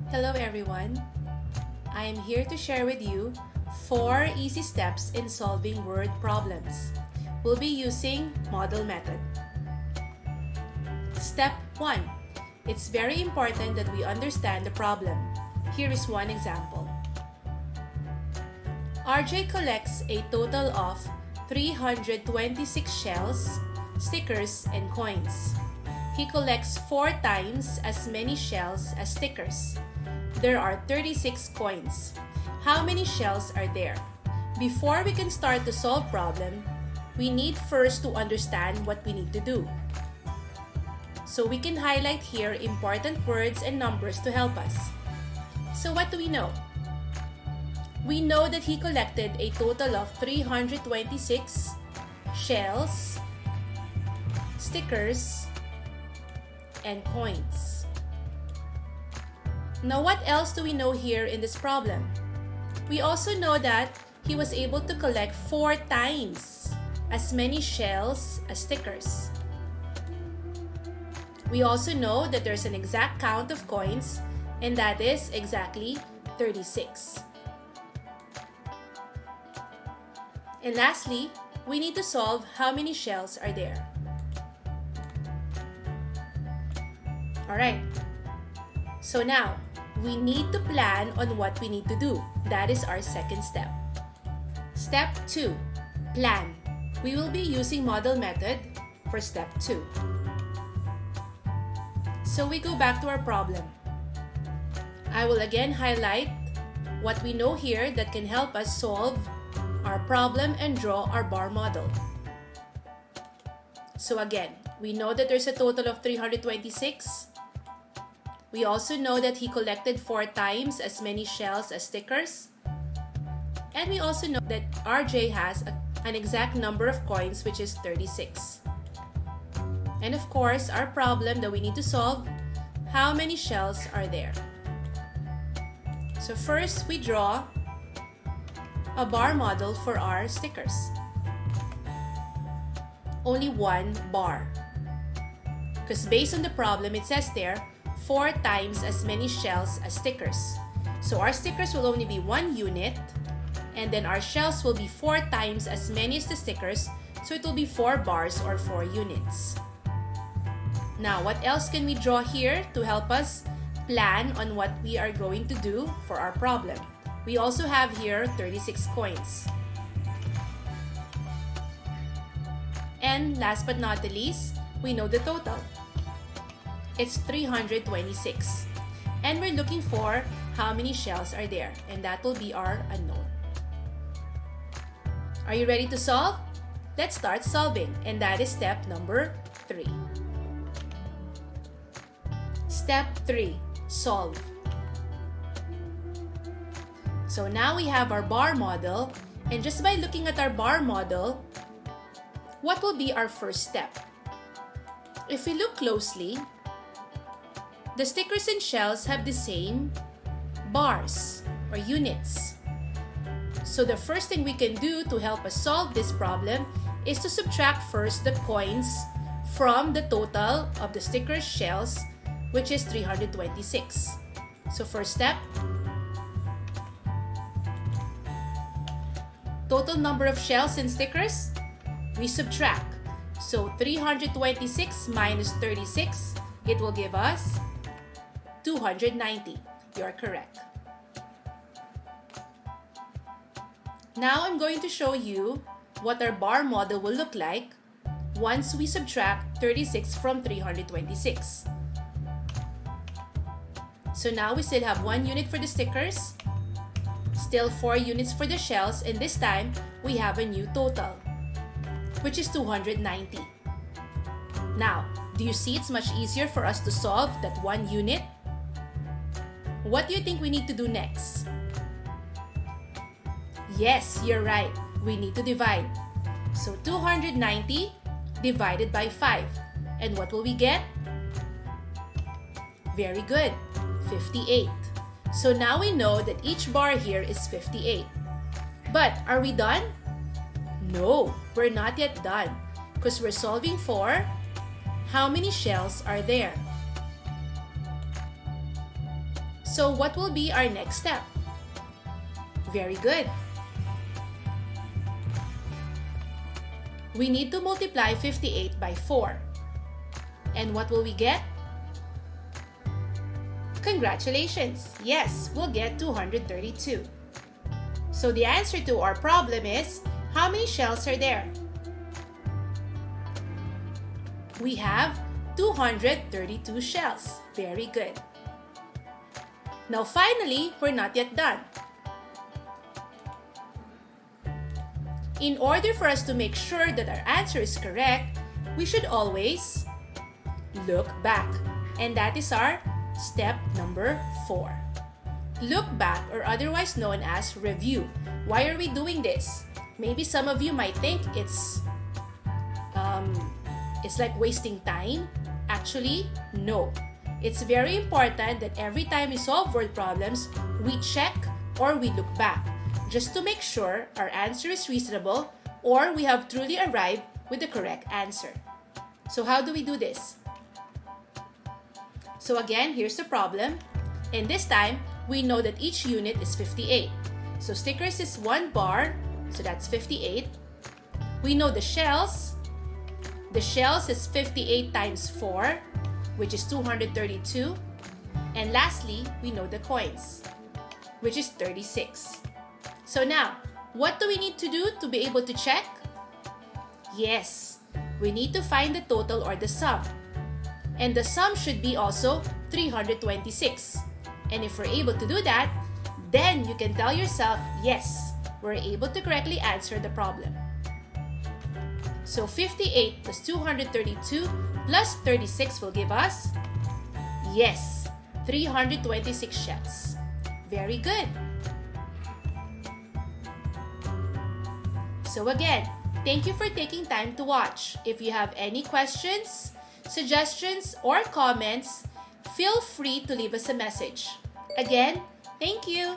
Hello everyone. I am here to share with you 4 easy steps in solving word problems. We'll be using model method. Step 1. It's very important that we understand the problem. Here is one example. RJ collects a total of 326 shells, stickers, and coins. He collects 4 times as many shells as stickers. There are 36 coins. How many shells are there? Before we can start to solve problem, we need first to understand what we need to do. So we can highlight here important words and numbers to help us. So what do we know? We know that he collected a total of 326 shells, stickers, and coins. Now what else do we know here in this problem? We also know that he was able to collect 4 times as many shells as stickers. We also know that there's an exact count of coins, and that is exactly 36. And lastly, we need to solve how many shells are there. Alright, so now we need to plan on what we need to do. That is our second step. Step 2, plan. We will be using model method for step 2. So we go back to our problem. I will again highlight what we know here that can help us solve our problem and draw our bar model. So again, we know that there's a total of 326. We also know that he collected 4 times as many shells as stickers. And we also know that RJ has an exact number of coins, which is 36. And of course, our problem that we need to solve, how many shells are there? So first, we draw a bar model for our stickers. Only 1 bar. Because based on the problem, it says there, 4 times as many shells as stickers. So our stickers will only be 1 unit, and then our shells will be 4 times as many as the stickers, so it will be 4 bars or 4 units. Now, what else can we draw here to help us plan on what we are going to do for our problem? We also have here 36 coins. And last but not the least, we know the total. It's 326. And we're looking for how many shells are there, and that will be our unknown. Are you ready to solve? Let's start solving, and that is step number 3. Step 3, solve. So now we have our bar model, and just by looking at our bar model, what will be our first step? If we look closely, the stickers and shells have the same bars or units. So the first thing we can do to help us solve this problem is to subtract first the coins from the total of the stickers shells, which is 326. So first step, total number of shells and stickers, we subtract. So 326 minus 36, it will give us 290. You're correct. Now I'm going to show you what our bar model will look like once we subtract 36 from 326. So now we still have 1 unit for the stickers, still 4 units for the shells, and this time we have a new total, which is 290. Now, do you see it's much easier for us to solve that 1 unit? What do you think we need to do next? Yes, you're right. We need to divide. So 290 divided by 5. And what will we get? Very good. 58. So now we know that each bar here is 58. But are we done? No, we're not yet done, because we're solving for how many shells are there. So what will be our next step? Very good. We need to multiply 58 by 4. And what will we get? Congratulations! Yes, we'll get 232. So the answer to our problem is, how many shells are there? We have 232 shells. Very good. Now finally, we're not yet done. In order for us to make sure that our answer is correct, we should always look back. And that is our step number 4. Look back, or otherwise known as review. Why are we doing this? Maybe some of you might think it's like wasting time. Actually, no. It's very important that every time we solve word problems, we check or we look back, just to make sure our answer is reasonable or we have truly arrived with the correct answer. So how do we do this? So again, here's the problem. And this time, we know that each unit is 58. So stickers is 1 bar, so that's 58. We know the shells. The shells is 58 times 4, which is 232. And lastly, we know the coins, which is 36. So now, what do we need to do to be able to check? Yes, we need to find the total or the sum. And the sum should be also 326. And if we're able to do that, then you can tell yourself, yes, we're able to correctly answer the problem. So 58 plus 232 plus 36 will give us, yes, 326 shells. Very good. So again, thank you for taking time to watch. If you have any questions, suggestions, or comments, feel free to leave us a message. Again, thank you.